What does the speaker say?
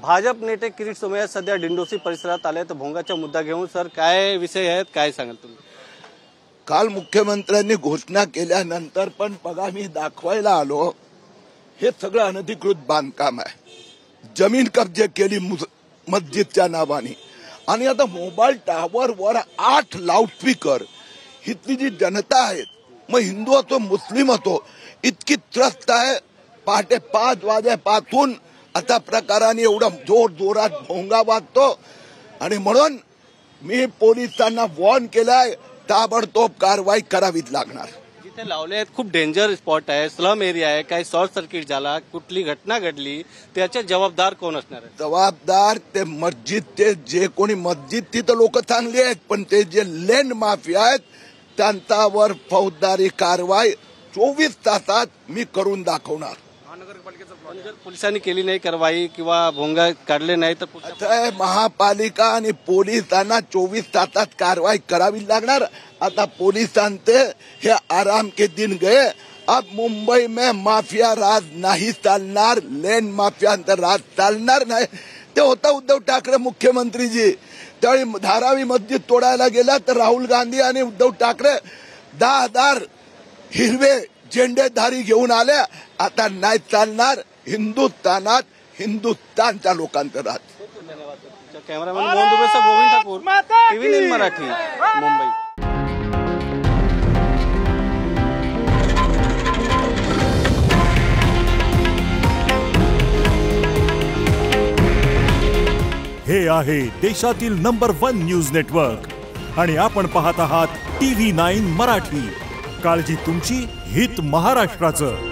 भाजप नेते किरीट सोमय्या सध्या डिंडोसी परिसरात आले तर भोंगाचा मुद्दा घेऊन सर काय विषय आहेत काय सांगाल तुम्ही? काल मुख्यमंत्र्यांनी घोषणा केल्यानंतर पण बघा मी दाखवायला आलो हे सगळं अनधिकृत बांधकाम आहे. जमीन कब्जे केली मस्जिदच्या नावाने आणि आता मोबाईल टावर वर 8 लाऊडस्पीकर. इथली जी जनता आहे मग हिंदू असो मुस्लिम असो इतकी त्रस्त आहे. पहाटे 5 वाजेपासून अशा प्रकाराने एवढा जोर जोरात भोंगा वाजतो आणि म्हणून मी पोलिसांना वॉर्न केलाय ताबडतोब कारवाई करावीच लागणार. जिथे लावले आहेत खूप डेंजर स्पॉट आहे, स्लम एरिया आहे, काही शॉर्ट सर्किट झाला, कुठली घटना घडली त्याचे जबाबदार कोण असणार आहे? जबाबदार ते मस्जिदचे जे कोणी मस्जिद तिथं लोक चांगली आहेत पण ते जे लँड माफिया आहेत त्यांच्यावर फौजदारी कारवाई 24 तासात मी करून दाखवणार. जर पोलिसांनी केली नाही कारवाई किंवा भोंगा काढले नाही तर महापालिका आणि पोलिसांना 24 तासात कारवाई करावी लागणार. आता पोलिसांचे हे आराम के दिन गए. अब मुंबई में माफिया राज नहीं चालणार, लैंड माफियांचा राज चालणार नाही. ते होता उद्धव ठाकरे मुख्यमंत्रीजी त्यावेळी धारावी मस्जिद तोडायला गेला तर राहुल गांधी आणि उद्धव ठाकरे 10,000 हिरवे झेंडेधारी घेऊन आले. आता नाही चालणार. हिंदुस्थानात हिंदुस्थानच्या लोकांचं राज. कॅमेरामॅन मोहन दुबेसह गोविंद ठाकूर, टीव्ही 9 मराठी, मुंबई. हे आहे देशातील नंबर 1 न्यूज नेटवर्क आणि आपण पाहत आहात टीव्ही 9 मराठी. काळजी तुमची, हित महाराष्ट्राचं.